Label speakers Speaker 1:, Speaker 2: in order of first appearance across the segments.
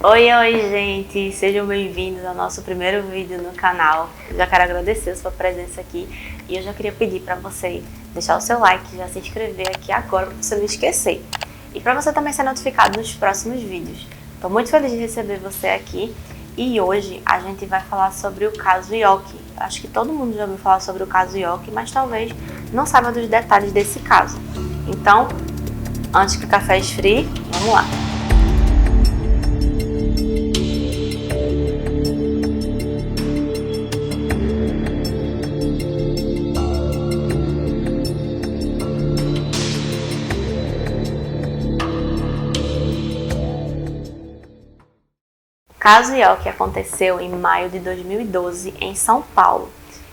Speaker 1: Oi, gente! Sejam bem-vindos ao nosso primeiro vídeo no canal. Eu já quero agradecer a sua presença aqui e eu já queria pedir para você deixar o seu like, já se inscrever aqui agora para você não esquecer. E para você também ser notificado nos próximos vídeos. Estou muito feliz de receber você aqui e hoje a gente vai falar sobre o caso Yoki. Acho que todo mundo já ouviu falar sobre o caso Yoki, mas talvez não saiba dos detalhes desse caso. Então, antes que o café esfrie, vamos lá! O caso Yoki aconteceu em maio de 2012 em São Paulo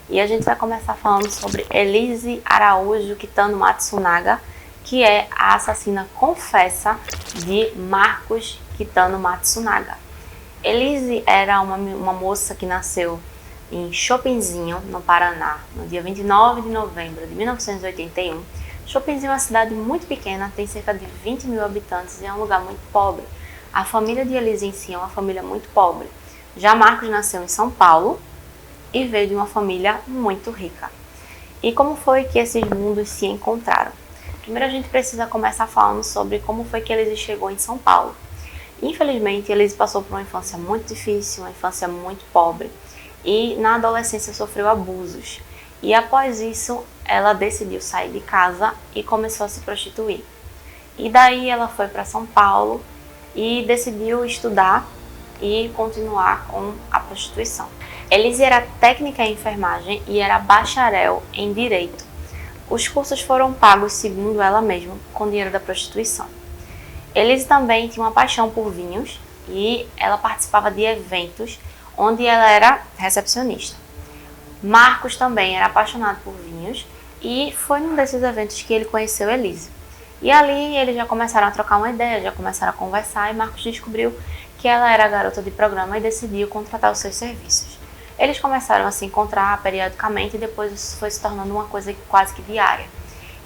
Speaker 1: e a gente vai começar falando sobre Elise Araújo Kitano Matsunaga, que é a assassina confessa de Marcos Kitano Matsunaga. Elise era uma moça que nasceu em Chopinzinho, no Paraná, no dia 29 de novembro de 1981. Chopinzinho é uma cidade muito pequena, tem cerca de 20 mil habitantes e é um lugar muito pobre. A família de Elise em si é uma família muito pobre. Já Marcos nasceu em São Paulo e veio de uma família muito rica. E como foi que esses mundos se encontraram? Primeiro a gente precisa começar falando sobre como foi que Elise chegou em São Paulo. Infelizmente, Elise passou por uma infância muito difícil, uma infância muito pobre. E na adolescência sofreu abusos. E após isso, ela decidiu sair de casa e começou a se prostituir. E daí ela foi para São Paulo e decidiu estudar e continuar com a prostituição. Elise era técnica em enfermagem e era bacharel em direito. Os cursos foram pagos, segundo ela mesma, com dinheiro da prostituição. Elise também tinha uma paixão por vinhos e ela participava de eventos onde ela era recepcionista. Marcos também era apaixonado por vinhos e foi num desses eventos que ele conheceu Elise. E ali eles já começaram a trocar uma ideia, já começaram a conversar e Marcos descobriu que ela era garota de programa e decidiu contratar os seus serviços. Eles começaram a se encontrar periodicamente e depois isso foi se tornando uma coisa quase que diária.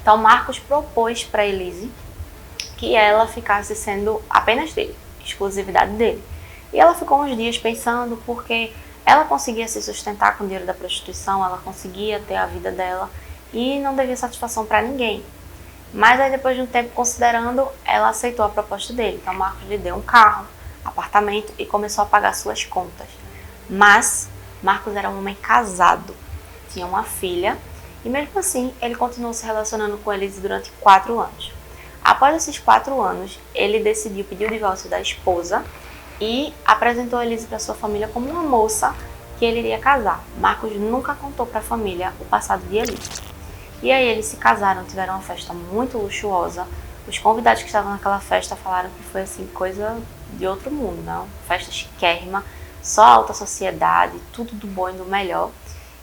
Speaker 1: Então Marcos propôs para Elise que ela ficasse sendo apenas dele, exclusividade dele. E ela ficou uns dias pensando porque ela conseguia se sustentar com o dinheiro da prostituição, ela conseguia ter a vida dela e não devia satisfação para ninguém. Mas aí depois de um tempo considerando, ela aceitou a proposta dele. Então Marcos lhe deu um carro, apartamento e começou a pagar suas contas. Mas Marcos era um homem casado, tinha uma filha e mesmo assim ele continuou se relacionando com Elise durante 4 anos. Após esses 4 anos, ele decidiu pedir o divórcio da esposa e apresentou Elise para sua família como uma moça que ele iria casar. Marcos nunca contou para a família o passado de Elise. E aí eles se casaram, tiveram uma festa muito luxuosa. Os convidados que estavam naquela festa falaram que foi assim, coisa de outro mundo, não? Festa chiquérrima, só alta sociedade, tudo do bom e do melhor.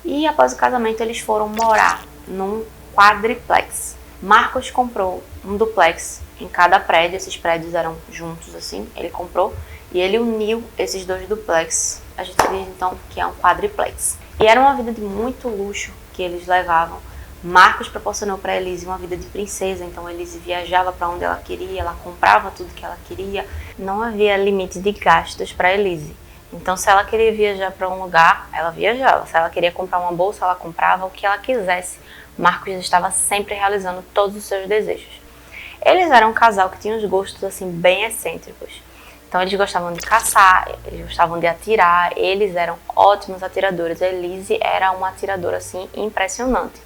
Speaker 1: E após o casamento eles foram morar num quadriplex. Marcos comprou um duplex em cada prédio, esses prédios eram juntos assim, ele comprou e ele uniu esses 2 duplex. A gente diz então que é um quadriplex. E era uma vida de muito luxo que eles levavam. Marcos proporcionou para Elise uma vida de princesa, então Elise viajava para onde ela queria, ela comprava tudo que ela queria, não havia limite de gastos para Elise. Então se ela queria viajar para um lugar, ela viajava, se ela queria comprar uma bolsa, ela comprava o que ela quisesse. Marcos estava sempre realizando todos os seus desejos. Eles eram um casal que tinha uns gostos assim bem excêntricos. Então eles gostavam de caçar, eles gostavam de atirar, eles eram ótimos atiradores. Elise era uma atiradora assim impressionante.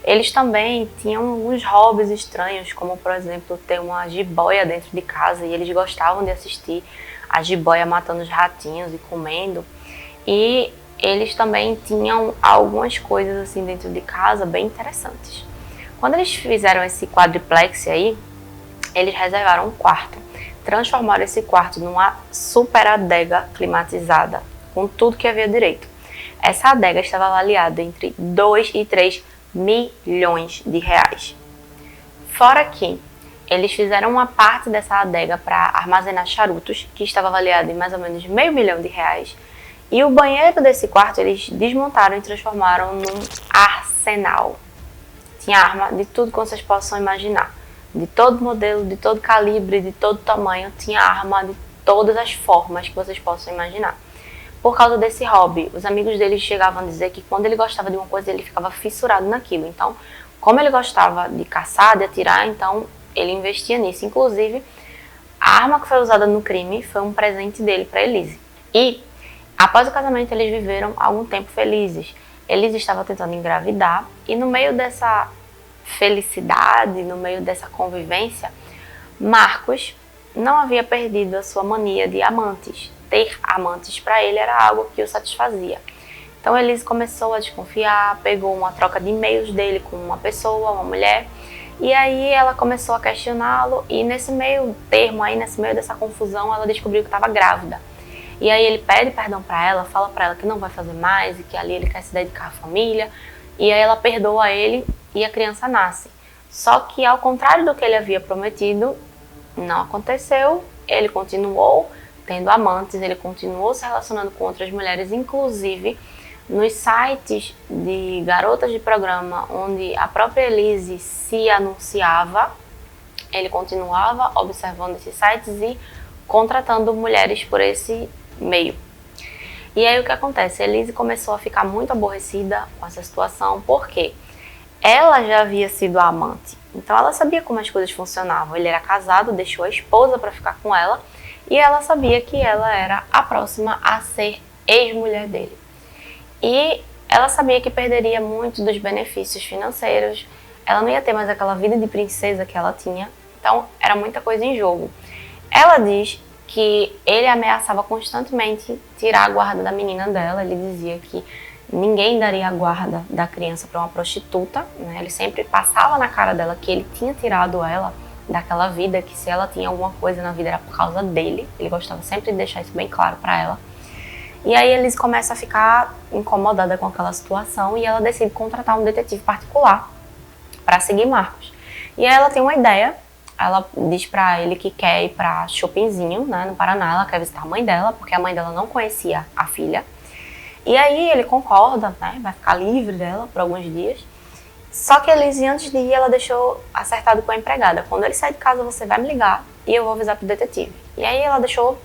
Speaker 1: Eles também tinham alguns hobbies estranhos, como por exemplo ter uma jiboia dentro de casa e eles gostavam de assistir a jiboia matando os ratinhos e comendo. E eles também tinham algumas coisas assim dentro de casa bem interessantes. Quando eles fizeram esse quadriplex aí, eles reservaram um quarto, transformaram esse quarto numa super adega climatizada, com tudo que havia direito. Essa adega estava avaliada entre 2 e 3 milhões de reais. Fora que eles fizeram uma parte dessa adega para armazenar charutos, que estava avaliado em mais ou menos R$500 mil. E o banheiro desse quarto eles desmontaram e transformaram num arsenal. Tinha arma de tudo que vocês possam imaginar. De todo modelo, de todo calibre, de todo tamanho. Tinha arma de todas as formas que vocês possam imaginar. Por causa desse hobby, os amigos dele chegavam a dizer que quando ele gostava de uma coisa, ele ficava fissurado naquilo. Então, como ele gostava de caçar, de atirar, então ele investia nisso. Inclusive, a arma que foi usada no crime foi um presente dele para Elise. E, após o casamento, eles viveram algum tempo felizes. Elise estava tentando engravidar e no meio dessa felicidade, no meio dessa convivência, Marcos não havia perdido a sua mania de amantes. Ter amantes para ele era algo que o satisfazia. Então Elise começou a desconfiar, pegou uma troca de e-mails dele com uma pessoa, uma mulher, e aí ela começou a questioná-lo e nesse meio termo aí, nesse meio dessa confusão, ela descobriu que estava grávida. E aí ele pede perdão para ela, fala para ela que não vai fazer mais e que ali ele quer se dedicar à família. E aí ela perdoa ele e a criança nasce. Só que ao contrário do que ele havia prometido, não aconteceu. Ele continuou tendo amantes, ele continuou se relacionando com outras mulheres, inclusive nos sites de garotas de programa onde a própria Elise se anunciava, ele continuava observando esses sites e contratando mulheres por esse meio. E aí o que acontece? A Elise começou a ficar muito aborrecida com essa situação, porque ela já havia sido a amante. Então ela sabia como as coisas funcionavam. Ele era casado, deixou a esposa para ficar com ela, e ela sabia que ela era a próxima a ser ex-mulher dele. E ela sabia que perderia muito dos benefícios financeiros, ela não ia ter mais aquela vida de princesa que ela tinha, então era muita coisa em jogo. Ela diz que ele ameaçava constantemente tirar a guarda da menina dela, ele dizia que ninguém daria a guarda da criança para uma prostituta, né? Ele sempre passava na cara dela que ele tinha tirado ela daquela vida, que se ela tinha alguma coisa na vida era por causa dele. Ele gostava sempre de deixar isso bem claro para ela. E aí eles começam a ficar incomodada com aquela situação e ela decide contratar um detetive particular para seguir Marcos. E aí ela tem uma ideia, ela diz para ele que quer ir para Chopinzinho, né, no Paraná, ela quer visitar a mãe dela, porque a mãe dela não conhecia a filha. E aí ele concorda, né, vai ficar livre dela por alguns dias. Só que Elise, antes de ir, ela deixou acertado com a empregada. Quando ele sair de casa, você vai me ligar e eu vou avisar pro detetive. E aí ela deixou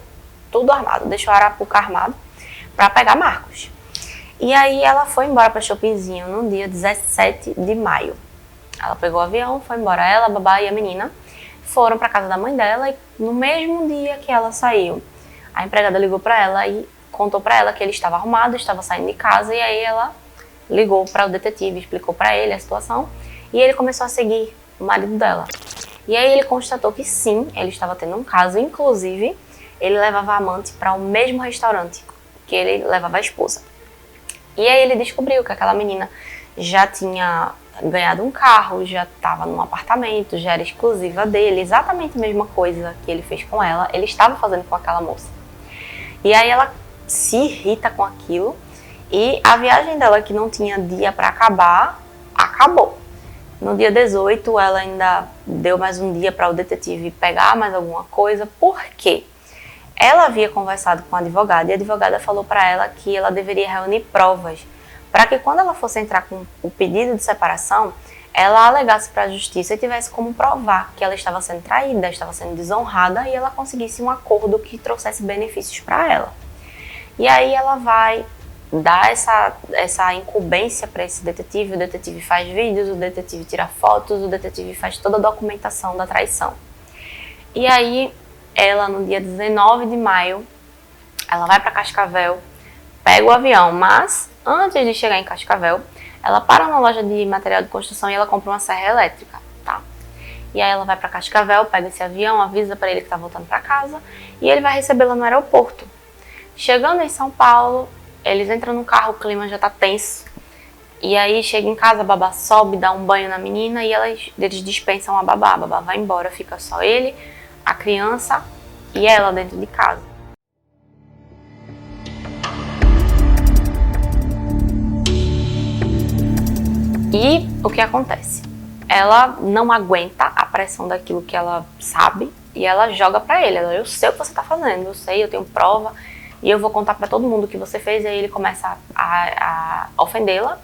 Speaker 1: tudo armado, deixou a Arapuca armado para pegar Marcos. E aí ela foi embora para Chopinzinho no dia 17 de maio. Ela pegou o avião, foi embora, ela, a babá e a menina foram para casa da mãe dela, e no mesmo dia que ela saiu, a empregada ligou para ela e contou para ela que ele estava arrumado, estava saindo de casa, e aí ela ligou para o detetive, explicou para ele a situação, e ele começou a seguir o marido dela. E aí ele constatou que sim, ele estava tendo um caso, inclusive ele levava a amante para o mesmo restaurante que ele levava a esposa. E aí ele descobriu que aquela menina já tinha ganhado um carro, já estava num apartamento, já era exclusiva dele, exatamente a mesma coisa que ele fez com ela, ele estava fazendo com aquela moça. E aí ela se irrita com aquilo, e a viagem dela, que não tinha dia para acabar, acabou. No dia 18, ela ainda deu mais um dia para o detetive pegar mais alguma coisa. Por quê? Ela havia conversado com a advogada, e a advogada falou para ela que ela deveria reunir provas para que quando ela fosse entrar com o pedido de separação, ela alegasse para a justiça e tivesse como provar que ela estava sendo traída, estava sendo desonrada, e ela conseguisse um acordo que trouxesse benefícios para ela. E aí ela vai dar essa incumbência para esse detetive, o detetive faz vídeos, o detetive tira fotos, o detetive faz toda a documentação da traição. E aí ela, no dia 19 de maio, ela vai para Cascavel, pega o avião, mas antes de chegar em Cascavel, ela para numa loja de material de construção e ela compra uma serra elétrica, tá? E aí ela vai para Cascavel, pega esse avião, avisa para ele que tá voltando para casa, e ele vai recebê-la no aeroporto. Chegando em São Paulo, eles entram no carro, o clima já tá tenso. E aí chega em casa, a babá sobe, dá um banho na menina e eles dispensam a babá. A babá vai embora, fica só ele, a criança e ela dentro de casa. E o que acontece? Ela não aguenta a pressão daquilo que ela sabe e ela joga pra ele. Eu sei o que você tá fazendo, eu sei, eu tenho prova e eu vou contar pra todo mundo o que você fez. E aí ele começa a ofendê-la,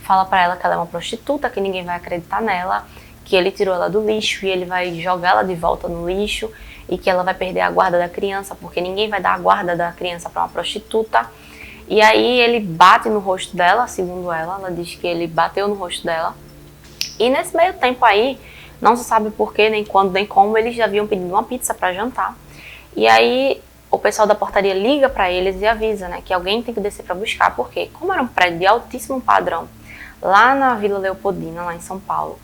Speaker 1: fala pra ela que ela é uma prostituta, que ninguém vai acreditar nela, que ele tirou ela do lixo e ele vai jogar ela de volta no lixo. e que ela vai perder a guarda da criança, porque ninguém vai dar a guarda da criança para uma prostituta. E aí ele bate no rosto dela, segundo ela diz que ele bateu no rosto dela. E nesse meio tempo aí, não se sabe porquê, nem quando, nem como, eles já haviam pedido uma pizza para jantar. E aí o pessoal da portaria liga para eles e avisa, né, que alguém tem que descer para buscar, porque como era um prédio de altíssimo padrão, lá na Vila Leopoldina, lá em São Paulo,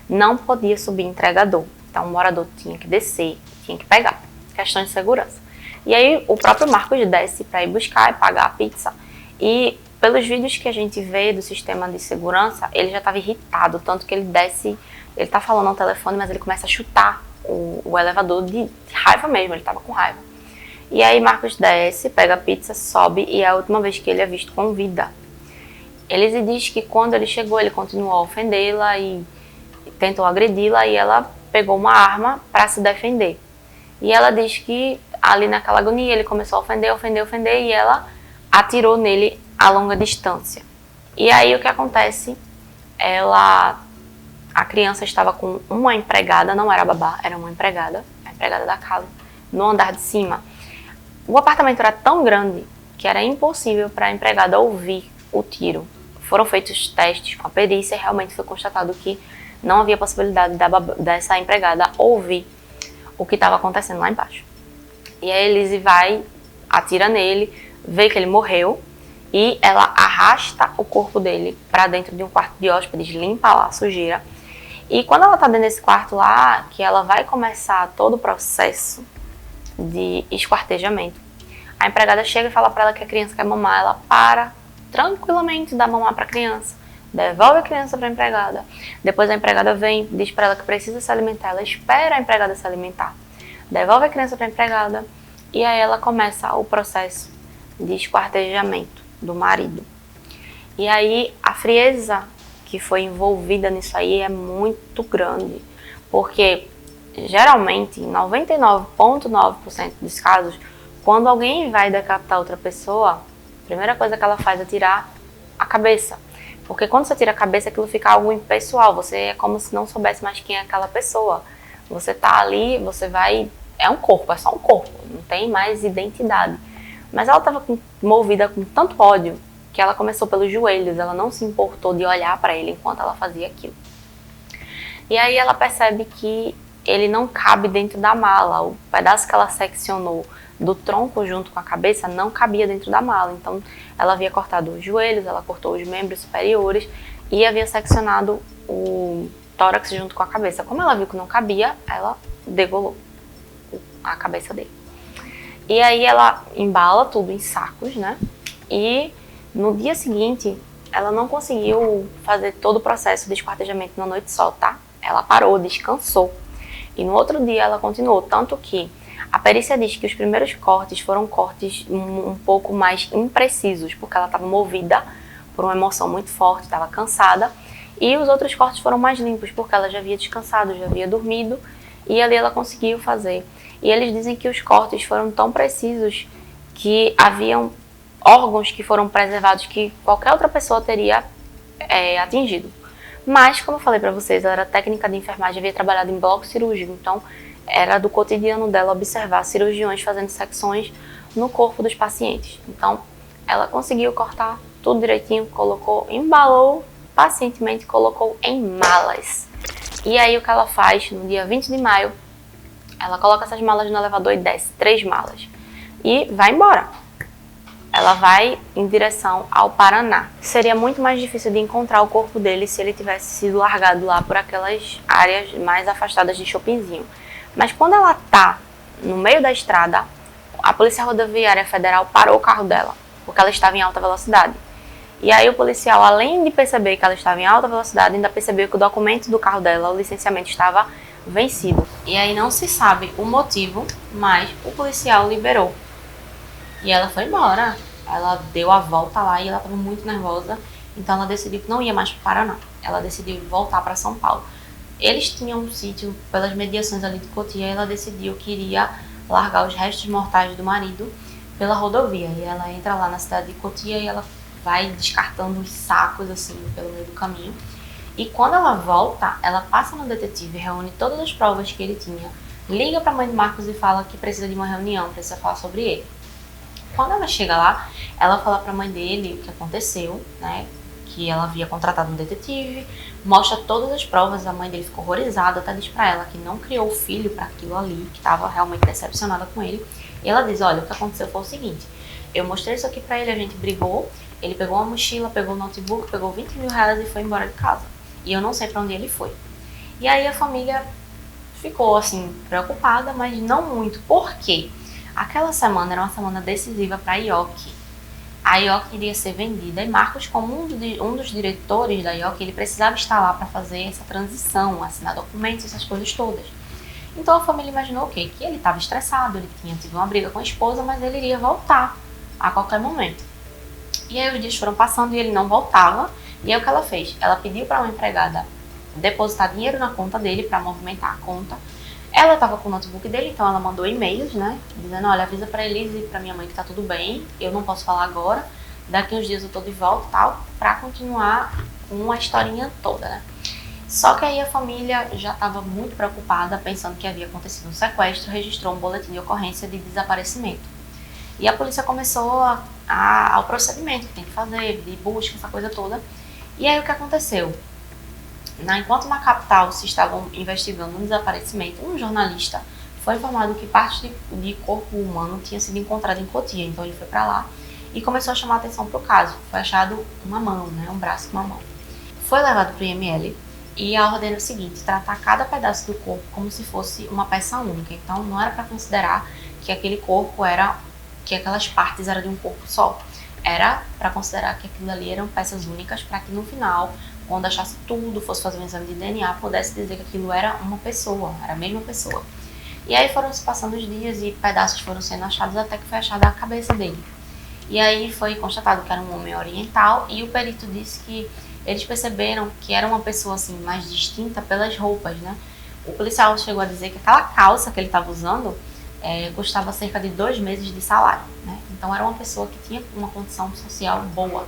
Speaker 1: não podia subir entregador. Então o morador tinha que descer, tinha que pegar. Questão de segurança. E aí o próprio Marcos desce para ir buscar e pagar a pizza. E pelos vídeos que a gente vê do sistema de segurança, ele já estava irritado, tanto que ele desce, ele tá falando ao telefone, mas ele começa a chutar o elevador de raiva mesmo, ele estava com raiva. E aí Marcos desce, pega a pizza, sobe e é a última vez que ele é visto com vida. Elise diz que quando ele chegou, ele continuou a ofendê-la e tentou agredi-la e ela pegou uma arma para se defender. E ela diz que ali naquela agonia ele começou a ofender e ela atirou nele a longa distância. E aí o que acontece? A criança estava com uma empregada, não era babá, era uma empregada, a empregada da casa, no andar de cima. O apartamento era tão grande que era impossível para a empregada ouvir o tiro. Foram feitos testes com a perícia e realmente foi constatado que não havia possibilidade dessa empregada ouvir o que estava acontecendo lá embaixo. E a Elise vai, atira nele, vê que ele morreu e ela arrasta o corpo dele para dentro de um quarto de hóspedes, limpa lá a sujeira. E quando ela está dentro desse quarto lá, que ela vai começar todo o processo de esquartejamento, a empregada chega e fala para ela que a criança quer mamar, ela para tranquilamente dá mamar para a criança, devolve a criança para a empregada. Depois a empregada vem, diz para ela que precisa se alimentar, ela espera a empregada se alimentar, devolve a criança para a empregada e aí ela começa o processo de esquartejamento do marido. E aí a frieza que foi envolvida nisso aí é muito grande, porque geralmente, em 99,9% dos casos, quando alguém vai decapitar outra pessoa, a primeira coisa que ela faz é tirar a cabeça. Porque quando você tira a cabeça, aquilo fica algo impessoal. Você é como se não soubesse mais quem é aquela pessoa. Você tá ali, você vai... É um corpo, é só um corpo. Não tem mais identidade. Mas ela estava movida com tanto ódio que ela começou pelos joelhos. Ela não se importou de olhar para ele enquanto ela fazia aquilo. E aí ela percebe que ele não cabe dentro da mala. O pedaço que ela seccionou do tronco junto com a cabeça não cabia dentro da mala. Então ela havia cortado os joelhos, ela cortou os membros superiores e havia seccionado o tórax junto com a cabeça. Como ela viu que não cabia, ela degolou a cabeça dele. E aí ela embala tudo em sacos, né? E no dia seguinte ela não conseguiu fazer todo o processo de esquartejamento na noite só, tá? Ela parou, descansou. E no outro dia ela continuou, tanto que a perícia diz que os primeiros cortes foram cortes um pouco mais imprecisos, porque ela estava movida por uma emoção muito forte, estava cansada. E os outros cortes foram mais limpos, porque ela já havia descansado, já havia dormido, e ali ela conseguiu fazer. E eles dizem que os cortes foram tão precisos que haviam órgãos que foram preservados que qualquer outra pessoa teria atingido. Mas, como eu falei para vocês, ela era técnica de enfermagem, havia trabalhado em bloco cirúrgico, então era do cotidiano dela observar cirurgiões fazendo secções no corpo dos pacientes. Então, ela conseguiu cortar tudo direitinho, colocou, embalou, pacientemente colocou em malas. E aí o que ela faz, no dia 20 de maio, ela coloca essas malas no elevador e desce 3 malas. E vai embora. Ela vai em direção ao Paraná. Seria muito mais difícil de encontrar o corpo dele se ele tivesse sido largado lá por aquelas áreas mais afastadas de Chopinzinho. Mas quando ela tá no meio da estrada, a Polícia Rodoviária Federal parou o carro dela, porque ela estava em alta velocidade. E aí o policial, além de perceber que ela estava em alta velocidade, ainda percebeu que o documento do carro dela, o licenciamento, estava vencido. E aí não se sabe o motivo, mas o policial liberou. E ela foi embora. Ela deu a volta lá e ela estava muito nervosa. Então ela decidiu que não ia mais para o Paraná. Ela decidiu voltar para São Paulo. Eles tinham um sítio pelas mediações ali de Cotia e ela decidiu que iria largar os restos mortais do marido pela rodovia. E ela entra lá na cidade de Cotia e ela vai descartando os sacos assim pelo meio do caminho. E quando ela volta, ela passa no detetive, reúne todas as provas que ele tinha liga para a mãe do Marcos e fala que precisa de uma reunião, precisa falar sobre ele. Quando ela chega lá, ela fala para a mãe dele o que aconteceu, né? Que ela havia contratado um detetive, mostra todas as provas, a mãe dele ficou horrorizada, até diz pra ela que não criou filho para aquilo ali, que estava realmente decepcionada com ele. E ela diz, olha, o que aconteceu foi o seguinte, eu mostrei isso aqui pra ele, a gente brigou, ele pegou uma mochila, pegou um notebook, pegou 20 mil reais e foi embora de casa. E eu não sei pra onde ele foi. E aí a família ficou, assim, preocupada, mas não muito. Por quê? Aquela semana era uma semana decisiva pra IOC. A IOC iria ser vendida e Marcos, como um dos diretores da IOC, ele precisava estar lá para fazer essa transição, assinar documentos, essas coisas todas. Então a família imaginou o quê? Que ele estava estressado, ele tinha tido uma briga com a esposa, mas ele iria voltar a qualquer momento. E aí os dias foram passando e ele não voltava. E aí o que ela fez? Ela pediu para uma empregada depositar dinheiro na conta dele para movimentar a conta. Ela estava com o notebook dele, então ela mandou e-mails, né? Dizendo, olha, avisa pra Elise e pra minha mãe que tá tudo bem, eu não posso falar agora, daqui uns dias eu tô de volta e tal, pra continuar com a historinha toda, né? Só que aí a família já estava muito preocupada, pensando que havia acontecido um sequestro, registrou um boletim de ocorrência de desaparecimento. E a polícia começou ao procedimento que tem que fazer, de busca, essa coisa toda. E aí o que aconteceu? Enquanto na capital se estavam investigando um desaparecimento, um jornalista foi informado que parte de corpo humano tinha sido encontrada em Cotia. Então ele foi para lá e começou a chamar a atenção para o caso. Foi achado uma mão, né, um braço com uma mão. Foi levado para o IML e a ordem era o seguinte, tratar cada pedaço do corpo como se fosse uma peça única. Então não era para considerar que aquele corpo que aquelas partes eram de um corpo só. Era para considerar que aquilo ali eram peças únicas para que no final, quando achasse tudo, fosse fazer um exame de DNA, pudesse dizer que aquilo era uma pessoa, era a mesma pessoa. E aí foram se passando os dias e pedaços foram sendo achados até que foi achada a cabeça dele. E aí foi constatado que era um homem oriental e o perito disse que eles perceberam que era uma pessoa assim mais distinta pelas roupas, né? O policial chegou a dizer que aquela calça que ele estava usando custava cerca de 2 meses de salário, né? Então era uma pessoa que tinha uma condição social boa.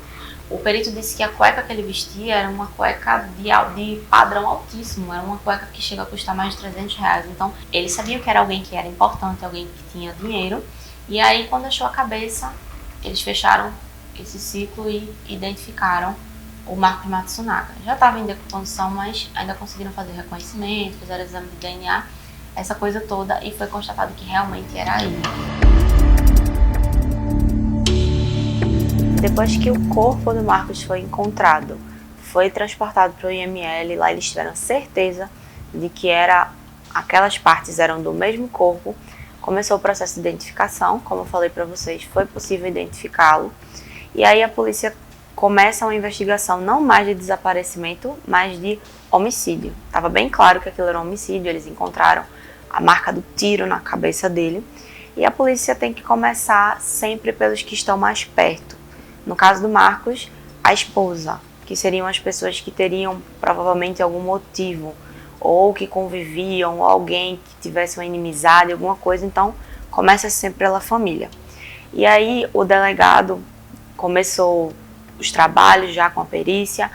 Speaker 1: O perito disse que a cueca que ele vestia era uma cueca de padrão altíssimo, era uma cueca que chega a custar mais de 300 reais. Então, eles sabiam que era alguém que era importante, alguém que tinha dinheiro. E aí, quando achou a cabeça, eles fecharam esse ciclo e identificaram o Marcos Matsunaga. Já estava em decomposição, mas ainda conseguiram fazer reconhecimento, fizeram exame de DNA, essa coisa toda, e foi constatado que realmente era ele. Depois que o corpo do Marcos foi encontrado, foi transportado para o IML, lá eles tiveram certeza de que aquelas partes eram do mesmo corpo. Começou o processo de identificação, como eu falei para vocês, foi possível identificá-lo. E aí a polícia começa uma investigação não mais de desaparecimento, mas de homicídio. Estava bem claro que aquilo era um homicídio, eles encontraram a marca do tiro na cabeça dele. E a polícia tem que começar sempre pelos que estão mais perto. No caso do Marcos, a esposa, que seriam as pessoas que teriam provavelmente algum motivo, ou que conviviam, ou alguém que tivesse uma inimizade, alguma coisa, então começa sempre pela família. E aí o delegado começou os trabalhos já com a perícia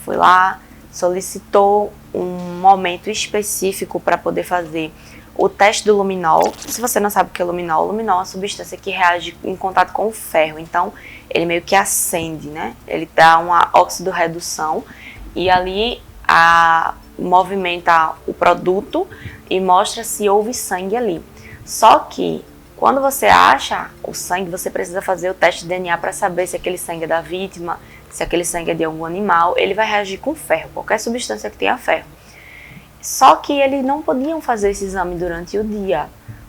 Speaker 1: foi lá, solicitou um momento específico para poder fazer o teste do luminol. Se você não sabe o que é luminol é uma substância que reage em contato com o ferro, então ele meio que acende, né? Ele dá uma oxidorredução e ali movimenta o produto e mostra se houve sangue ali. Só que quando você acha o sangue, você precisa fazer o teste de DNA para saber se aquele sangue é da vítima, se aquele sangue é de algum animal. Ele vai reagir com ferro, qualquer substância que tenha ferro. Só que eles não podiam fazer esse exame durante o dia,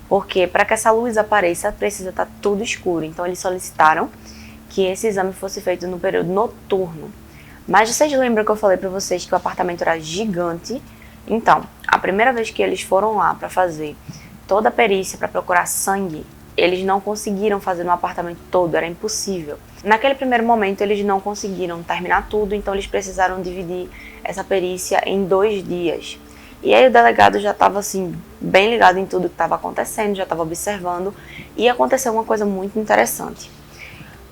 Speaker 1: porque para que essa luz apareça precisa estar tudo escuro. Então eles solicitaram que esse exame fosse feito no período noturno. Mas vocês lembram que eu falei para vocês que o apartamento era gigante? Então, a primeira vez que eles foram lá para fazer toda a perícia, para procurar sangue, eles não conseguiram fazer no apartamento todo, era impossível. Naquele primeiro momento eles não conseguiram terminar tudo, então eles precisaram dividir essa perícia em 2 dias. E aí o delegado já estava assim, bem ligado em tudo que estava acontecendo, já estava observando, e aconteceu uma coisa muito interessante.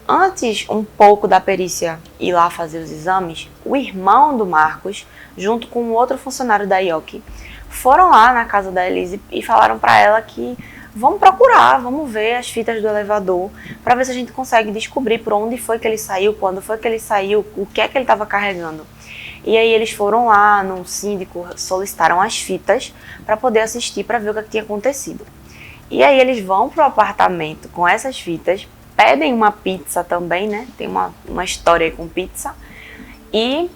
Speaker 1: Antes um pouco da perícia ir lá fazer os exames, o irmão do Marcos, junto com outro funcionário da IOC, foram lá na casa da Elise e falaram para ela que vamos procurar, vamos ver as fitas do elevador para ver se a gente consegue descobrir por onde foi que ele saiu, quando foi que ele saiu, o que é que ele estava carregando. E aí eles foram lá no síndico, solicitaram as fitas para poder assistir, para ver o que tinha acontecido. E aí eles vão pro apartamento com essas fitas, pedem uma pizza também, né? Tem uma história aí com pizza. E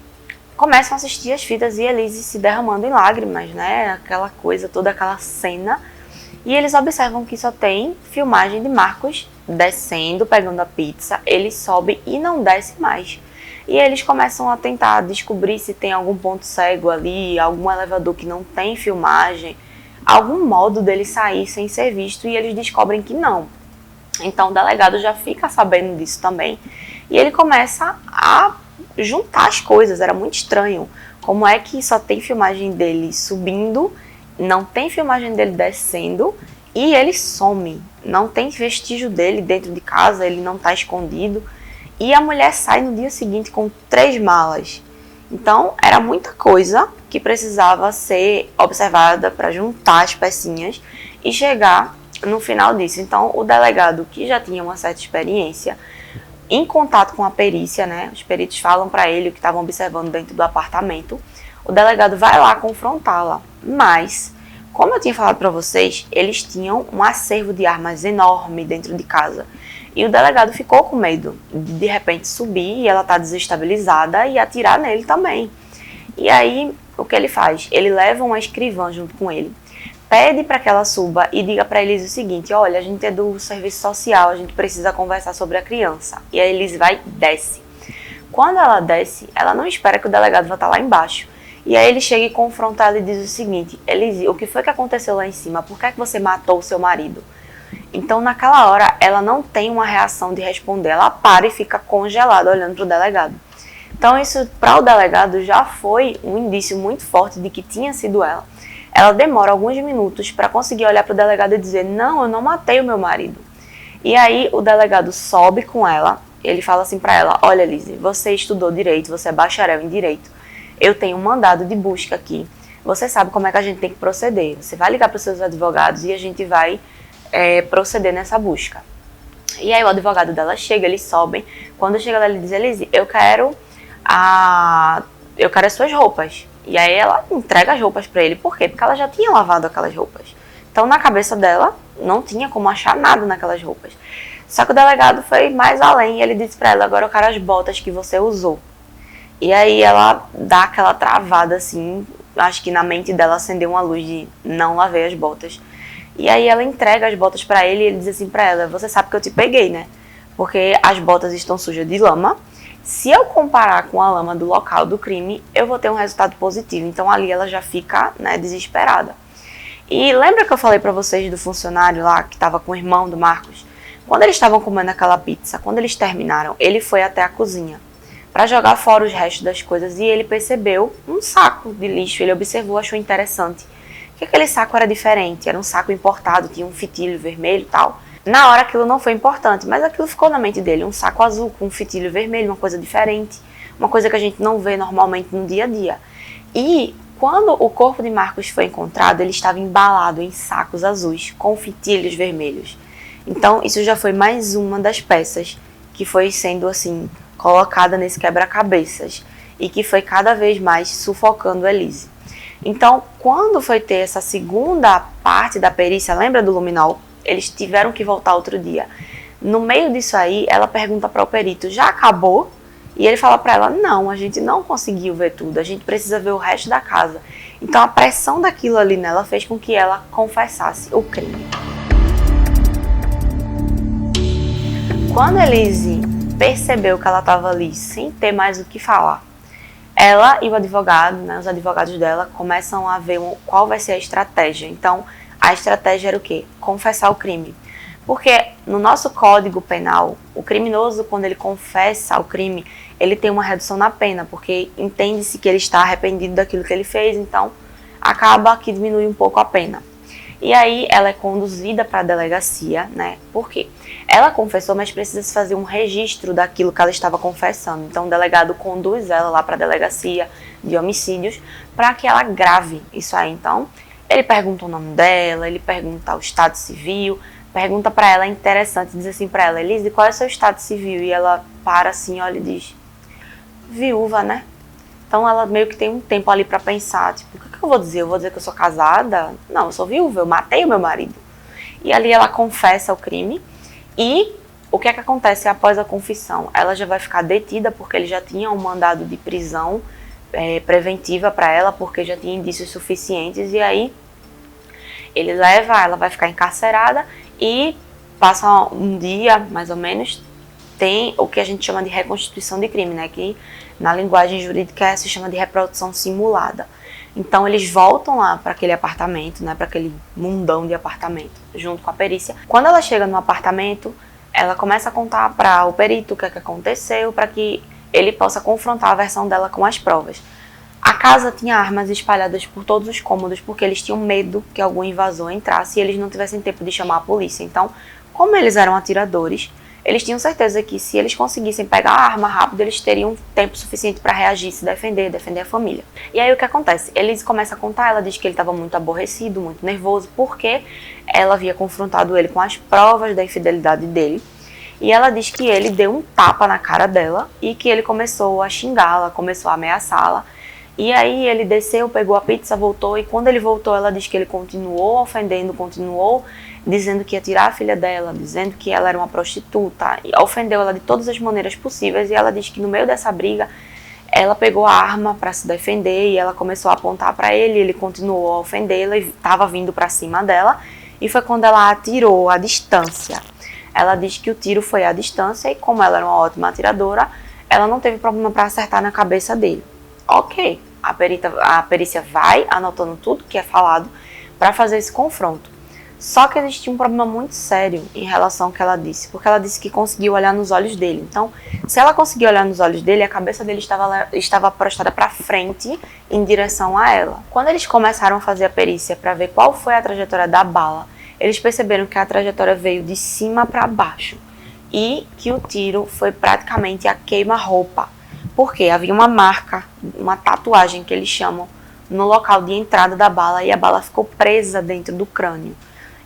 Speaker 1: começam a assistir as fitas e Elise se derramando em lágrimas, né? Aquela coisa, toda aquela cena. E eles observam que só tem filmagem de Marcos descendo, pegando a pizza. Ele sobe e não desce mais. E eles começam a tentar descobrir se tem algum ponto cego ali, algum elevador que não tem filmagem, algum modo dele sair sem ser visto, e eles descobrem que não. Então o delegado já fica sabendo disso também. E ele começa a juntar as coisas, era muito estranho. Como é que só tem filmagem dele subindo, não tem filmagem dele descendo e ele some. Não tem vestígio dele dentro de casa, ele não está escondido. E a mulher sai no dia seguinte com 3 malas. Então era muita coisa que precisava ser observada para juntar as pecinhas e chegar no final disso. Então o delegado, que já tinha uma certa experiência, em contato com a perícia, né? Os peritos falam para ele o que estavam observando dentro do apartamento. O delegado vai lá confrontá-la, mas, como eu tinha falado para vocês, eles tinham um acervo de armas enorme dentro de casa. E o delegado ficou com medo de repente subir e ela tá desestabilizada e atirar nele também. E aí, o que ele faz? Ele leva uma escrivã junto com ele, pede para que ela suba e diga para Elise o seguinte: olha, a gente é do serviço social, a gente precisa conversar sobre a criança. E a Elise vai e desce. Quando ela desce, ela não espera que o delegado vá estar lá embaixo. E aí ele chega e confronta ela e diz o seguinte: Elise, o que foi que aconteceu lá em cima? Por que é que você matou o seu marido? Então naquela hora ela não tem uma reação de responder, ela para e fica congelada olhando para o delegado. Então isso para o delegado já foi um indício muito forte de que tinha sido ela. Ela demora alguns minutos para conseguir olhar para o delegado e dizer: não, eu não matei o meu marido. E aí o delegado sobe com ela, ele fala assim para ela: olha, Elise, você estudou direito, você é bacharel em direito, eu tenho um mandado de busca aqui, você sabe como é que a gente tem que proceder, você vai ligar para os seus advogados e a gente vai proceder nessa busca. E aí o advogado dela chega, eles sobem. Quando chega lá, ele diz: Elise, eu quero as suas roupas. E aí ela entrega as roupas pra ele. Por quê? Porque ela já tinha lavado aquelas roupas. Então na cabeça dela não tinha como achar nada naquelas roupas. Só que o delegado foi mais além e ele disse pra ela: agora eu quero as botas que você usou. E aí ela dá aquela travada assim, acho que na mente dela acendeu uma luz de não lavei as botas. E aí ela entrega as botas pra ele e ele diz assim pra ela: você sabe que eu te peguei, né? Porque as botas estão sujas de lama. Se eu comparar com a lama do local do crime, eu vou ter um resultado positivo. Então ali ela já fica, né, desesperada. E lembra que eu falei pra vocês do funcionário lá que estava com o irmão do Marcos? Quando eles estavam comendo aquela pizza, quando eles terminaram, ele foi até a cozinha para jogar fora os restos das coisas e ele percebeu um saco de lixo. Ele observou, achou interessante que aquele saco era diferente, era um saco importado, tinha um fitilho vermelho e tal. Na hora aquilo não foi importante, mas aquilo ficou na mente dele, um saco azul com um fitilho vermelho, uma coisa diferente, uma coisa que a gente não vê normalmente no dia a dia. E quando o corpo de Marcos foi encontrado, ele estava embalado em sacos azuis com fitilhos vermelhos. Então isso já foi mais uma das peças que foi sendo assim colocada nesse quebra-cabeças e que foi cada vez mais sufocando Elise. Então, quando foi ter essa segunda parte da perícia, lembra do luminol? Eles tiveram que voltar outro dia. No meio disso aí, ela pergunta para o perito: já acabou? E ele fala para ela: não, a gente não conseguiu ver tudo, a gente precisa ver o resto da casa. Então a pressão daquilo ali nela fez com que ela confessasse o crime. Quando Elise percebeu que ela estava ali sem ter mais o que falar, ela e o advogado, né, os advogados dela, começam a ver qual vai ser a estratégia. Então, a estratégia era o quê? Confessar o crime. Porque no nosso Código Penal, o criminoso, quando ele confessa o crime, ele tem uma redução na pena, porque entende-se que ele está arrependido daquilo que ele fez, então acaba que diminui um pouco a pena. E aí ela é conduzida para a delegacia, né? Por quê? Ela confessou, mas precisa se fazer um registro daquilo que ela estava confessando. Então o delegado conduz ela lá para a delegacia, de homicídios para que ela grave isso aí. Então, ele pergunta o nome dela, ele pergunta o estado civil, pergunta para ela, é interessante, diz assim para ela: Elise, qual é o seu estado civil? E ela para assim, olha e diz: viúva, né? Então ela meio que tem um tempo ali para pensar, tipo, o que eu vou dizer? Eu vou dizer que eu sou casada? Não, eu sou viúva, eu matei o meu marido. E ali ela confessa o crime. E o que é que acontece após a confissão? Ela já vai ficar detida porque ele já tinha um mandado de prisão preventiva para ela, porque já tinha indícios suficientes. E aí ele leva, ela vai ficar encarcerada e passa um dia, mais ou menos, tem o que a gente chama de reconstituição de crime, né? Que na linguagem jurídica se chama de reprodução simulada. Então eles voltam lá para aquele apartamento, né? Para aquele mundão de apartamento, junto com a perícia. Quando ela chega no apartamento, ela começa a contar para o perito o que é que aconteceu, para que ele possa confrontar a versão dela com as provas. A casa tinha armas espalhadas por todos os cômodos, porque eles tinham medo que algum invasor entrasse e eles não tivessem tempo de chamar a polícia. Então, como eles eram atiradores, eles tinham certeza que se eles conseguissem pegar a arma rápido, eles teriam tempo suficiente para reagir, se defender a família. E aí o que acontece? Eles começam a contar, ela diz que ele estava muito aborrecido, muito nervoso, porque ela havia confrontado ele com as provas da infidelidade dele. E ela diz que ele deu um tapa na cara dela e que ele começou a xingá-la, começou a ameaçá-la. E aí ele desceu, pegou a pizza, voltou, e quando ele voltou, ela diz que ele continuou ofendendo, continuou dizendo que ia tirar a filha dela, dizendo que ela era uma prostituta, e ofendeu ela de todas as maneiras possíveis. E ela diz que no meio dessa briga, ela pegou a arma para se defender e ela começou a apontar para ele, ele continuou a ofendê-la e estava vindo para cima dela, e foi quando ela atirou à distância. Ela diz que o tiro foi à distância e como ela era uma ótima atiradora, ela não teve problema para acertar na cabeça dele. Ok, a perícia vai anotando tudo que é falado para fazer esse confronto. Só que existia um problema muito sério em relação ao que ela disse, porque ela disse que conseguiu olhar nos olhos dele. Então, se ela conseguiu olhar nos olhos dele, a cabeça dele estava prostada para frente, em direção a ela. Quando eles começaram a fazer a perícia para ver qual foi a trajetória da bala, eles perceberam que a trajetória veio de cima para baixo e que o tiro foi praticamente a queima-roupa, porque havia uma marca, uma tatuagem que eles chamam, no local de entrada da bala, e a bala ficou presa dentro do crânio.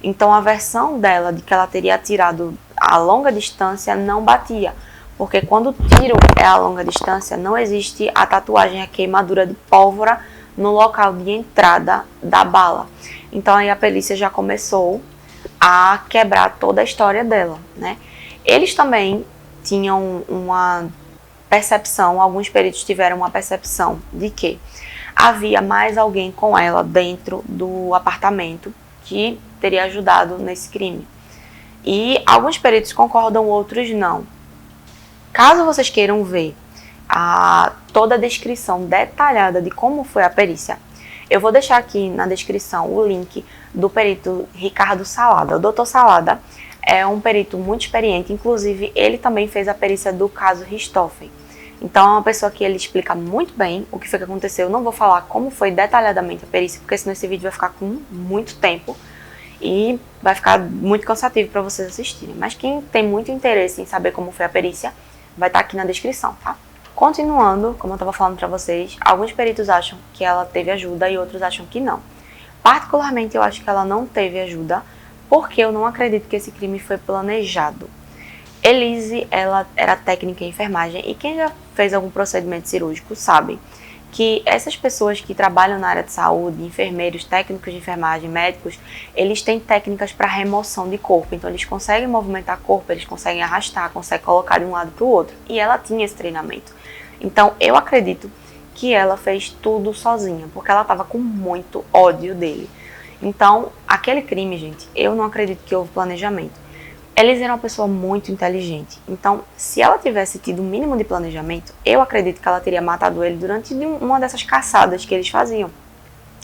Speaker 1: Então a versão dela de que ela teria atirado a longa distância não batia, porque quando o tiro é a longa distância, não existe a tatuagem, a queimadura de pólvora no local de entrada da bala. Então aí a perícia já começou a quebrar toda a história dela, né? Eles também tinham uma percepção, alguns peritos tiveram uma percepção de que havia mais alguém com ela dentro do apartamento que teria ajudado nesse crime. E alguns peritos concordam, outros não. Caso vocês queiram ver toda a descrição detalhada de como foi a perícia, eu vou deixar aqui na descrição o link do perito Ricardo Salada. O Dr. Salada é um perito muito experiente, inclusive ele também fez a perícia do caso Richthofen. Então é uma pessoa que ele explica muito bem o que foi que aconteceu. Eu não vou falar como foi detalhadamente a perícia, porque senão esse vídeo vai ficar com muito tempo e vai ficar muito cansativo para vocês assistirem. Mas quem tem muito interesse em saber como foi a perícia, vai estar aqui na descrição, tá? Continuando, como eu estava falando para vocês, alguns peritos acham que ela teve ajuda e outros acham que não. Particularmente eu acho que ela não teve ajuda, porque eu não acredito que esse crime foi planejado. Elise, ela era técnica em enfermagem, e quem já fez algum procedimento cirúrgico sabe que essas pessoas que trabalham na área de saúde, enfermeiros, técnicos de enfermagem, médicos, eles têm técnicas para remoção de corpo. Então eles conseguem movimentar corpo, eles conseguem arrastar, conseguem colocar de um lado para o outro. E ela tinha esse treinamento. Então eu acredito que ela fez tudo sozinha, porque ela estava com muito ódio dele. Então aquele crime, gente, eu não acredito que houve planejamento. Elise era uma pessoa muito inteligente, então se ela tivesse tido o mínimo de planejamento, eu acredito que ela teria matado ele durante uma dessas caçadas que eles faziam.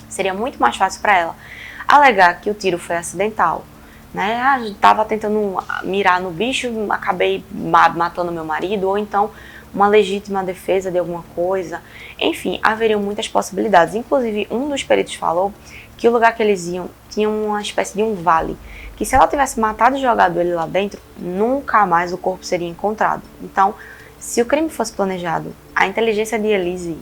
Speaker 1: Seria muito mais fácil para ela alegar que o tiro foi acidental, né? Estava tentando mirar no bicho, acabei matando meu marido, ou então uma legítima defesa de alguma coisa. Enfim, haveriam muitas possibilidades. Inclusive, um dos peritos falou que o lugar que eles iam tinha uma espécie de um vale, que se ela tivesse matado e jogado ele lá dentro, nunca mais o corpo seria encontrado. Então, se o crime fosse planejado, a inteligência de Elise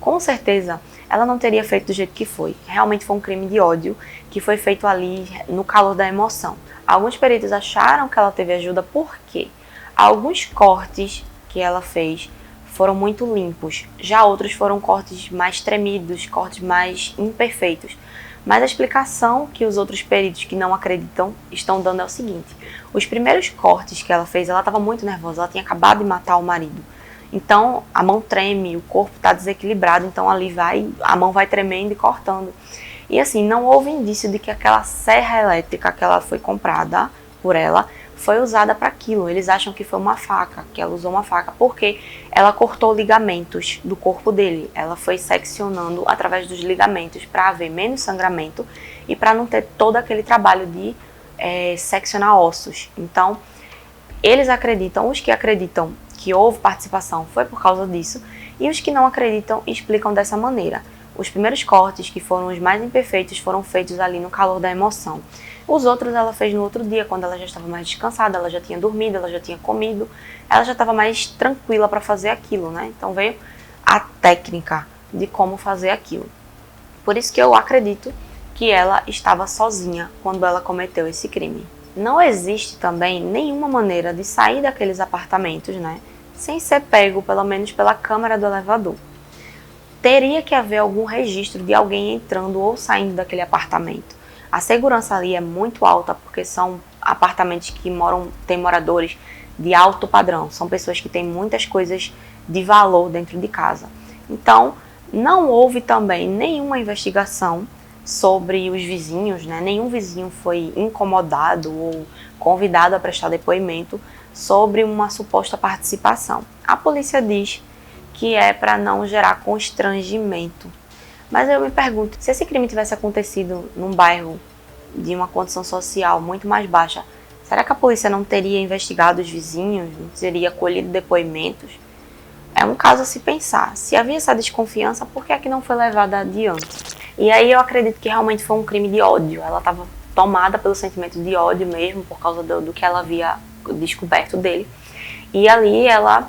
Speaker 1: com certeza ela não teria feito do jeito que foi. Realmente foi um crime de ódio que foi feito ali no calor da emoção. Alguns peritos acharam que ela teve ajuda porque alguns cortes que ela fez foram muito limpos, já outros foram cortes mais tremidos, cortes mais imperfeitos. Mas a explicação que os outros peritos que não acreditam estão dando é o seguinte: os primeiros cortes que ela fez, ela estava muito nervosa, ela tinha acabado de matar o marido. Então a mão treme, o corpo está desequilibrado, então ali a mão vai tremendo e cortando. E assim, não houve indício de que aquela serra elétrica que ela foi comprada por ela foi usada para aquilo. Eles acham que foi uma faca, que ela usou uma faca, porque ela cortou ligamentos do corpo dele. Ela foi seccionando através dos ligamentos para haver menos sangramento e para não ter todo aquele trabalho de seccionar ossos. Então, eles acreditam, os que acreditam que houve participação foi por causa disso, e os que não acreditam explicam dessa maneira. Os primeiros cortes, que foram os mais imperfeitos, foram feitos ali no calor da emoção. Os outros ela fez no outro dia, quando ela já estava mais descansada, ela já tinha dormido, ela já tinha comido, ela já estava mais tranquila para fazer aquilo, né? Então veio a técnica de como fazer aquilo. Por isso que eu acredito que ela estava sozinha quando ela cometeu esse crime. Não existe também nenhuma maneira de sair daqueles apartamentos, né, sem ser pego, pelo menos pela câmera do elevador. Teria que haver algum registro de alguém entrando ou saindo daquele apartamento. A segurança ali é muito alta, porque são apartamentos que têm moradores de alto padrão. São pessoas que têm muitas coisas de valor dentro de casa. Então, não houve também nenhuma investigação sobre os vizinhos, né? Nenhum vizinho foi incomodado ou convidado a prestar depoimento sobre uma suposta participação. A polícia diz que é para não gerar constrangimento. Mas eu me pergunto, se esse crime tivesse acontecido num bairro de uma condição social muito mais baixa, será que a polícia não teria investigado os vizinhos, não teria colhido depoimentos? É um caso a se pensar. Se havia essa desconfiança, por que é que não foi levada adiante? E aí eu acredito que realmente foi um crime de ódio. Ela estava tomada pelo sentimento de ódio mesmo, por causa do que ela havia descoberto dele. E ali ela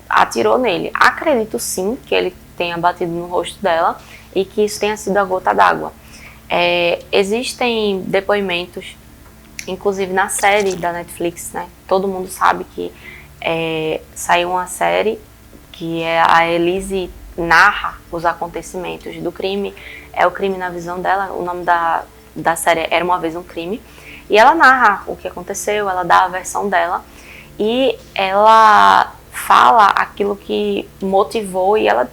Speaker 1: atirou nele. Acredito sim que ele tenha batido no rosto dela e que isso tenha sido a gota d'água. Existem depoimentos, inclusive na série da Netflix, né? Todo mundo sabe que saiu uma série que a Elise narra os acontecimentos do crime. É o crime na visão dela. O nome da série Era Uma Vez um Crime. E ela narra o que aconteceu, ela dá a versão dela e ela fala aquilo que motivou e ela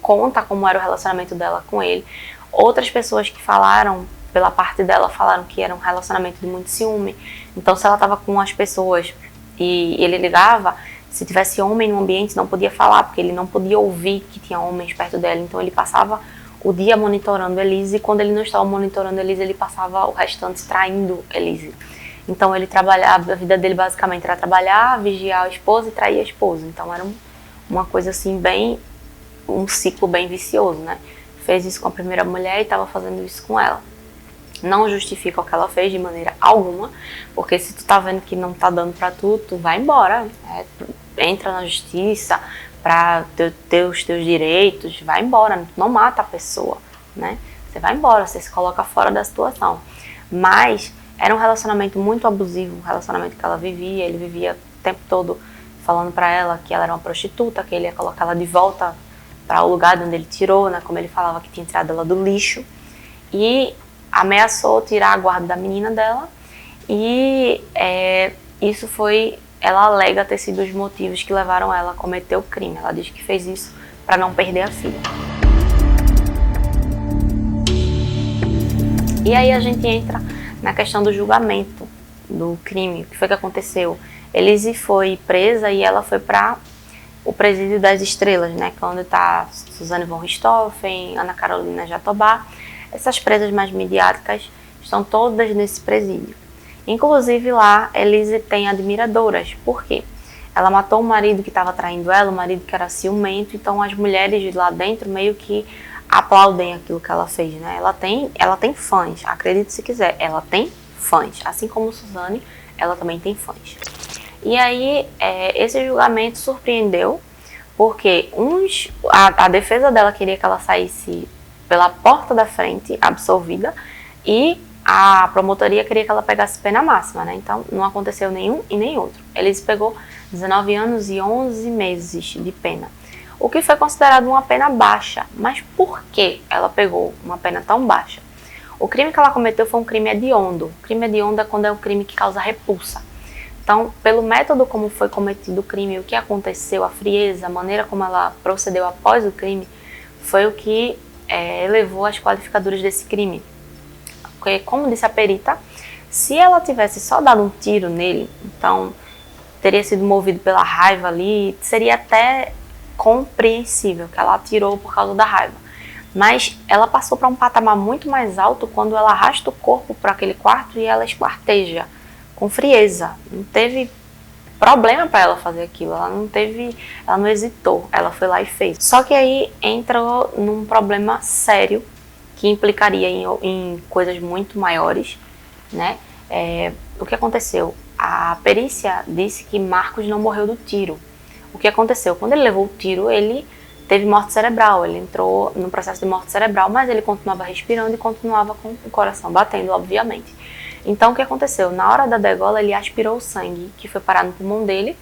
Speaker 1: conta como era o relacionamento dela com ele. Outras pessoas que falaram pela parte dela falaram que era um relacionamento de muito ciúme. Então, se ela estava com as pessoas e ele ligava, se tivesse homem no ambiente, não podia falar, porque ele não podia ouvir que tinha homens perto dela. Então, ele passava o dia monitorando Elise, e quando ele não estava monitorando Elise, ele passava o restante traindo Elise. Então, ele trabalhava, a vida dele basicamente era trabalhar, vigiar a esposa e trair a esposa. Então, era uma coisa assim, um ciclo bem vicioso, né? Fez isso com a primeira mulher e estava fazendo isso com ela. Não justifica o que ela fez de maneira alguma, porque se tu tá vendo que não tá dando pra tu, tu vai embora, entra na justiça pra ter os teus direitos, vai embora, não mata a pessoa, né? Você vai embora, você se coloca fora da situação. Mas era um relacionamento muito abusivo, um relacionamento que ela vivia, ele vivia o tempo todo falando pra ela que ela era uma prostituta, que ele ia colocar ela de volta para o lugar de onde ele tirou, né? Como ele falava que tinha tirado ela do lixo, e ameaçou tirar a guarda da menina dela, e isso foi, ela alega ter sido os motivos que levaram ela a cometer o crime. Ela diz que fez isso para não perder a filha. E aí a gente entra na questão do julgamento do crime. O que foi que aconteceu? Elise foi presa e ela foi para o Presídio das Estrelas, né? Que é onde está Suzane von Richthofen, Ana Carolina Jatobá. Essas presas mais midiáticas estão todas nesse presídio. Inclusive lá, Elise tem admiradoras. Por quê? Ela matou o marido que estava traindo ela, o marido que era ciumento, então as mulheres de lá dentro meio que aplaudem aquilo que ela fez, né? Ela tem fãs, acredite se quiser, ela tem fãs. Assim como Suzane, ela também tem fãs. E aí, esse julgamento surpreendeu, porque a defesa dela queria que ela saísse pela porta da frente, absolvida, e a promotoria queria que ela pegasse pena máxima, né? Então não aconteceu nenhum e nem outro. Elise pegou 19 anos e 11 meses de pena, o que foi considerado uma pena baixa. Mas por que ela pegou uma pena tão baixa? O crime que ela cometeu foi um crime hediondo. O crime hediondo é quando é um crime que causa repulsa. Então, pelo método como foi cometido o crime, o que aconteceu, a frieza, a maneira como ela procedeu após o crime, foi o que elevou as qualificadoras desse crime. Porque, como disse a perita, se ela tivesse só dado um tiro nele, então teria sido movido pela raiva ali, seria até compreensível que ela atirou por causa da raiva. Mas ela passou para um patamar muito mais alto quando ela arrasta o corpo para aquele quarto e ela esquarteja com frieza. Não teve problema para ela fazer aquilo, ela não hesitou, ela foi lá e fez. Só que aí entrou num problema sério que implicaria em coisas muito maiores, né? O que aconteceu? A perícia disse que Marcos não morreu do tiro. O que aconteceu? Quando ele levou o tiro, ele teve morte cerebral, ele entrou no processo de morte cerebral, mas ele continuava respirando e continuava com o coração batendo, obviamente. Então, o que aconteceu? Na hora da degola, ele aspirou o sangue que foi parar no pulmão dele,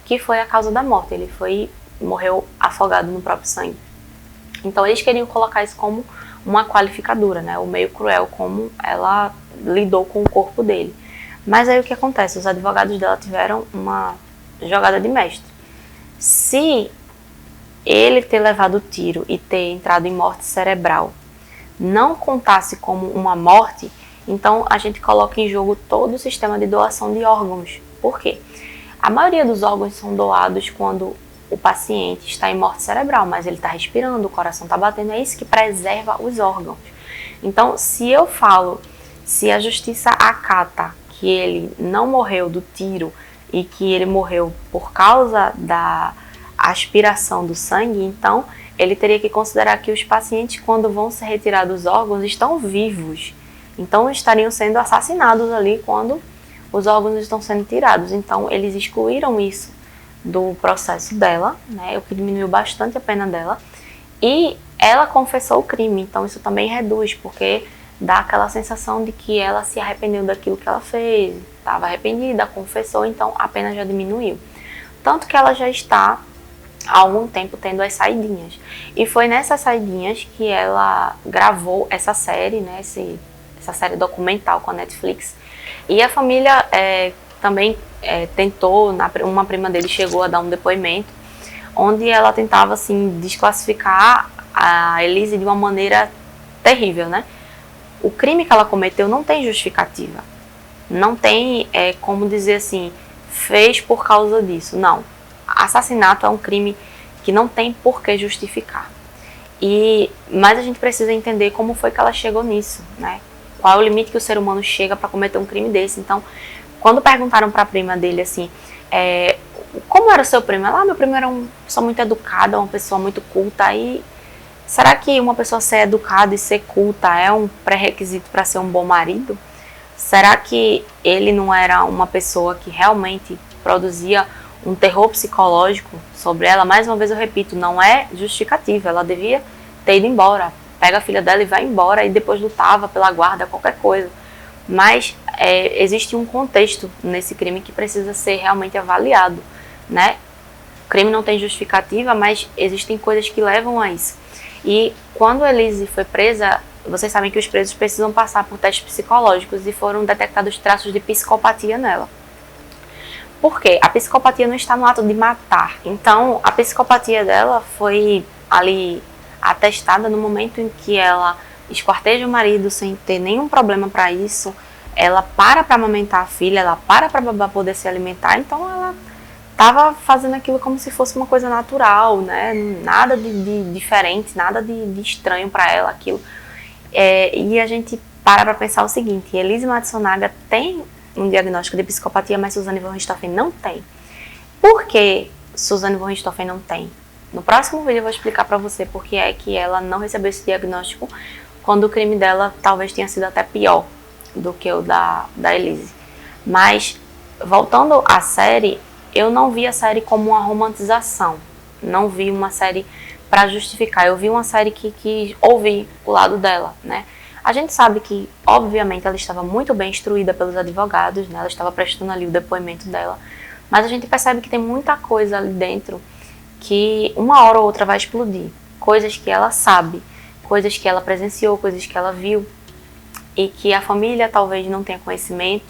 Speaker 1: que foi a causa da morte. Ele morreu afogado no próprio sangue. Então, eles queriam colocar isso como uma qualificadora, né? O meio cruel, como ela lidou com o corpo dele. Mas aí o que acontece? Os advogados dela tiveram uma jogada de mestre. Se ele ter levado o tiro e ter entrado em morte cerebral não contasse como uma morte, então a gente coloca em jogo todo o sistema de doação de órgãos. Por quê? A maioria dos órgãos são doados quando o paciente está em morte cerebral, mas ele está respirando, o coração está batendo, é isso que preserva os órgãos. Então, se a justiça acata que ele não morreu do tiro e que ele morreu por causa da aspiração do sangue, então ele teria que considerar que os pacientes, quando vão ser retirados os órgãos, estão vivos. Então estariam sendo assassinados ali quando os órgãos estão sendo tirados. Então eles excluíram isso do processo dela, né, o que diminuiu bastante a pena dela. E ela confessou o crime, então isso também reduz, porque dá aquela sensação de que ela se arrependeu daquilo que ela fez, estava arrependida, confessou, então a pena já diminuiu. Tanto que ela já está há algum tempo tendo as saidinhas. E foi nessas saidinhas que ela gravou essa série, né, essa série documental com a Netflix. E a família também tentou, uma prima dele chegou a dar um depoimento, onde ela tentava assim, desclassificar a Elise de uma maneira terrível, né? O crime que ela cometeu não tem justificativa. Não tem como dizer assim, fez por causa disso. Não. Assassinato é um crime que não tem por que justificar. Mas a gente precisa entender como foi que ela chegou nisso, né? Qual é o limite que o ser humano chega para cometer um crime desse. Então, quando perguntaram para a prima dele assim, como era o seu primo? Ela, meu primo era uma pessoa muito educada, uma pessoa muito culta. E será que uma pessoa ser educada e ser culta é um pré-requisito para ser um bom marido? Será que ele não era uma pessoa que realmente produzia um terror psicológico sobre ela? Mais uma vez eu repito, não é justificativa, ela devia ter ido embora, pega a filha dela e vai embora, e depois lutava pela guarda, qualquer coisa. Mas existe um contexto nesse crime que precisa ser realmente avaliado, né? O crime não tem justificativa, mas existem coisas que levam a isso. E quando a Elise foi presa, vocês sabem que os presos precisam passar por testes psicológicos e foram detectados traços de psicopatia nela. Por quê? A psicopatia não está no ato de matar. Então, a psicopatia dela foi ali atestada no momento em que ela esquarteja o marido sem ter nenhum problema para isso. Ela para amamentar a filha, ela para babá poder se alimentar. Então, ela estava fazendo aquilo como se fosse uma coisa natural, né? Nada de diferente, nada de estranho para ela aquilo. E a gente para pensar o seguinte: Elise Matsunaga tem um diagnóstico de psicopatia, mas Suzane von Richthofen não tem. Por que Suzane von Richthofen não tem? No próximo vídeo eu vou explicar pra você por que é que ela não recebeu esse diagnóstico, quando o crime dela talvez tenha sido até pior do que o da Elise. Mas, voltando à série, eu não vi a série como uma romantização. não vi uma série para justificar. Eu vi uma série que ouvi o lado dela, né? A gente sabe que, obviamente, ela estava muito bem instruída pelos advogados, né? Ela estava prestando ali o depoimento dela, mas a gente percebe que tem muita coisa ali dentro que uma hora ou outra vai explodir. Coisas que ela sabe, coisas que ela presenciou, coisas que ela viu e que a família talvez não tenha conhecimento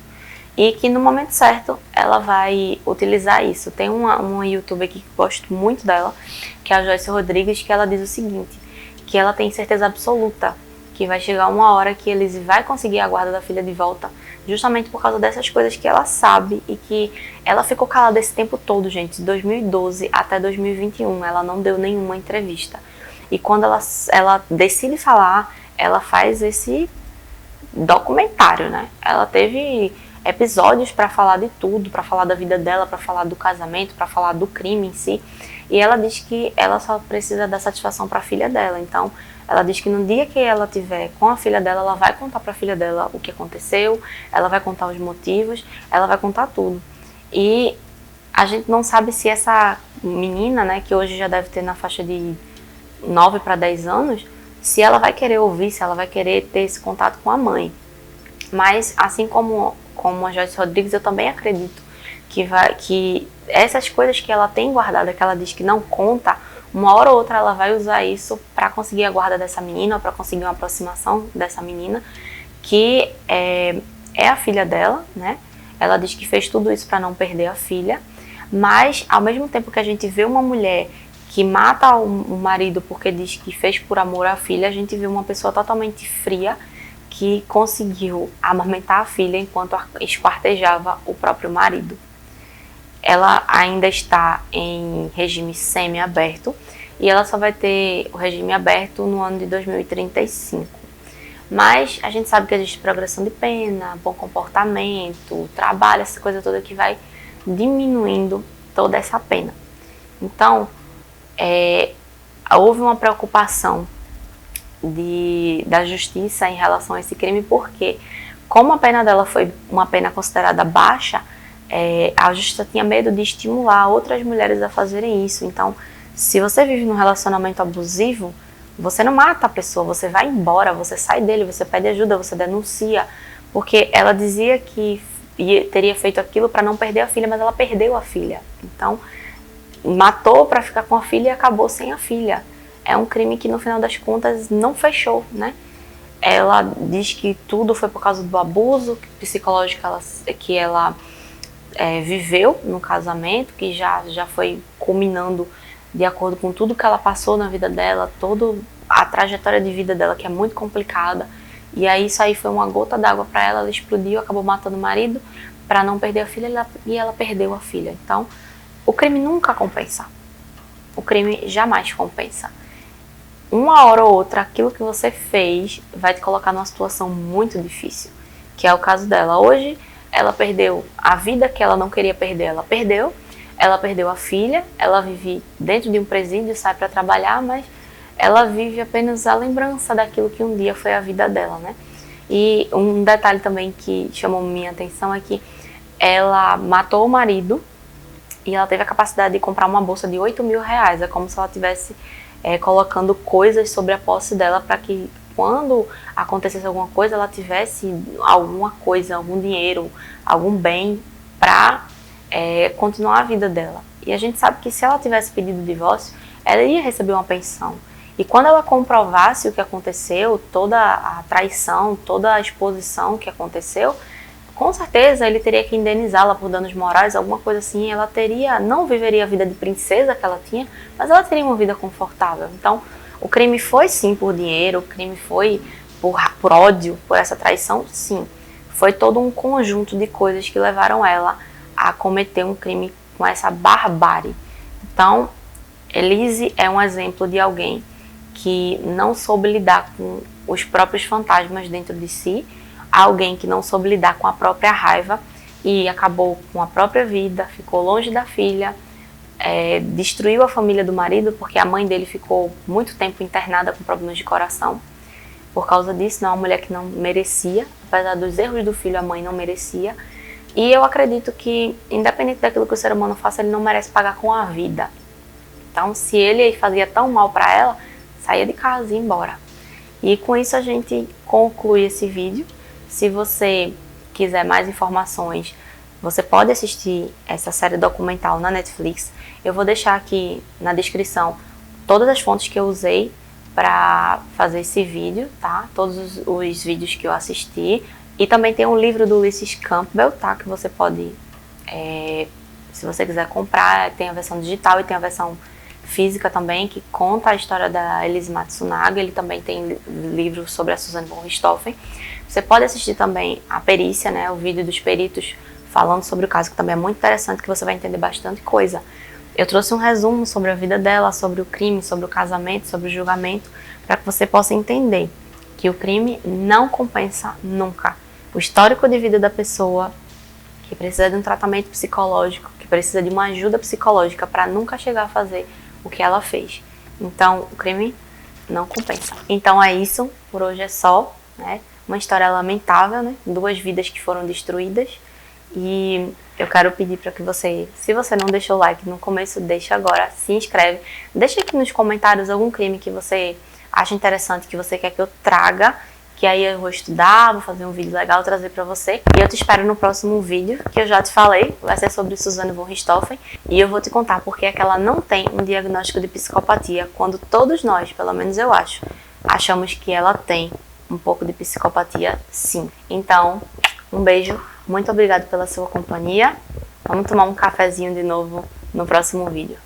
Speaker 1: e que no momento certo ela vai utilizar isso. Tem uma youtuber aqui que eu gosto muito dela, que é a Joyce Rodrigues, que ela diz o seguinte, que ela tem certeza absoluta que vai chegar uma hora que Elise vai conseguir a guarda da filha de volta, justamente por causa dessas coisas que ela sabe e que ela ficou calada esse tempo todo, gente, de 2012 até 2021, ela não deu nenhuma entrevista. E quando ela decide falar, ela faz esse documentário, né? Ela teve episódios para falar de tudo, para falar da vida dela, para falar do casamento, para falar do crime em si. E ela diz que ela só precisa dar satisfação para a filha dela. Então, ela diz que no dia que ela tiver com a filha dela, ela vai contar para a filha dela o que aconteceu, ela vai contar os motivos, ela vai contar tudo. E a gente não sabe se essa menina, né, que hoje já deve ter na faixa de 9 para 10 anos, se ela vai querer ouvir, se ela vai querer ter esse contato com a mãe. Mas, assim como a Joyce Rodrigues, eu também acredito que essas coisas que ela tem guardada, que ela diz que não conta, uma hora ou outra ela vai usar isso para conseguir a guarda dessa menina, ou para conseguir uma aproximação dessa menina, que é a filha dela, né? Ela diz que fez tudo isso para não perder a filha, mas ao mesmo tempo que a gente vê uma mulher que mata o marido porque diz que fez por amor à filha, a gente vê uma pessoa totalmente fria que conseguiu amamentar a filha enquanto esquartejava o próprio marido. Ela ainda está em regime semi-aberto e ela só vai ter o regime aberto no ano de 2035. Mas a gente sabe que existe progressão de pena, bom comportamento, trabalho, essa coisa toda que vai diminuindo toda essa pena. Então, houve uma preocupação da justiça em relação a esse crime, porque como a pena dela foi uma pena considerada baixa, a justiça tinha medo de estimular outras mulheres a fazerem isso. Então, se você vive num relacionamento abusivo, você não mata a pessoa, você vai embora, você sai dele, você pede ajuda, você denuncia, porque ela dizia que teria feito aquilo para não perder a filha, mas ela perdeu a filha. Então, matou para ficar com a filha e acabou sem a filha. É um crime que no final das contas não fechou, né? Ela diz que tudo foi por causa do abuso psicológico que ela viveu no casamento, que já foi culminando de acordo com tudo que ela passou na vida dela, toda a trajetória de vida dela, que é muito complicada. E aí isso aí foi uma gota d'água para ela, ela explodiu, acabou matando o marido para não perder a filha e ela perdeu a filha. Então, o crime nunca compensa. O crime jamais compensa. Uma hora ou outra, aquilo que você fez vai te colocar numa situação muito difícil, que é o caso dela. Hoje, ela perdeu a vida que ela não queria perder, ela perdeu a filha, ela vive dentro de um presídio, sai para trabalhar, mas ela vive apenas a lembrança daquilo que um dia foi a vida dela, né? E um detalhe também que chamou minha atenção é que ela matou o marido e ela teve a capacidade de comprar uma bolsa de R$8.000. É como se ela tivesse colocando coisas sobre a posse dela para que quando acontecesse alguma coisa, ela tivesse alguma coisa, algum dinheiro, algum bem para continuar a vida dela. E a gente sabe que se ela tivesse pedido o divórcio, ela iria receber uma pensão. E quando ela comprovasse o que aconteceu, toda a traição, toda a exposição que aconteceu, com certeza ele teria que indenizá-la por danos morais, alguma coisa assim. Ela não viveria a vida de princesa que ela tinha, mas ela teria uma vida confortável. Então, o crime foi sim por dinheiro, o crime foi por ódio, por essa traição, sim. Foi todo um conjunto de coisas que levaram ela a cometer um crime com essa barbárie. Então, Elise é um exemplo de alguém que não soube lidar com os próprios fantasmas dentro de si, alguém que não soube lidar com a própria raiva e acabou com a própria vida, ficou longe da filha, destruiu a família do marido, porque a mãe dele ficou muito tempo internada com problemas de coração. Por causa disso, não é uma mulher que não merecia, apesar dos erros do filho, a mãe não merecia. E eu acredito que, independente daquilo que o ser humano faça, ele não merece pagar com a vida. Então, se ele fazia tão mal para ela, saía de casa e ia embora. E com isso a gente conclui esse vídeo. Se você quiser mais informações, você pode assistir essa série documental na Netflix. Eu vou deixar aqui na descrição todas as fontes que eu usei para fazer esse vídeo, tá? Todos os vídeos que eu assisti. E também tem um livro do Ulysses Campbell, tá? Que você pode, se você quiser comprar, tem a versão digital e tem a versão física também, que conta a história da Elise Matsunaga. Ele também tem livro sobre a Suzanne von Richthofen. Você pode assistir também a perícia, né, o vídeo dos peritos falando sobre o caso, que também é muito interessante, que você vai entender bastante coisa. Eu trouxe um resumo sobre a vida dela, sobre o crime, sobre o casamento, sobre o julgamento, para que você possa entender que o crime não compensa nunca. O histórico de vida da pessoa, que precisa de um tratamento psicológico, que precisa de uma ajuda psicológica para nunca chegar a fazer o que ela fez. Então, o crime não compensa. Então é isso, por hoje é só, né? Uma história lamentável, né? 2 vidas que foram destruídas. E eu quero pedir para que você, se você não deixou o like no começo, deixa agora, se inscreve. Deixa aqui nos comentários algum crime que você acha interessante, que você quer que eu traga, que aí eu vou estudar, vou fazer um vídeo legal, trazer pra você. E eu te espero no próximo vídeo, que eu já te falei, vai ser sobre Suzanne von Richthofen. E eu vou te contar porque é que ela não tem um diagnóstico de psicopatia, quando todos nós, pelo menos eu acho, achamos que ela tem um pouco de psicopatia, sim. Então, um beijo, muito obrigado pela sua companhia. Vamos tomar um cafezinho de novo no próximo vídeo.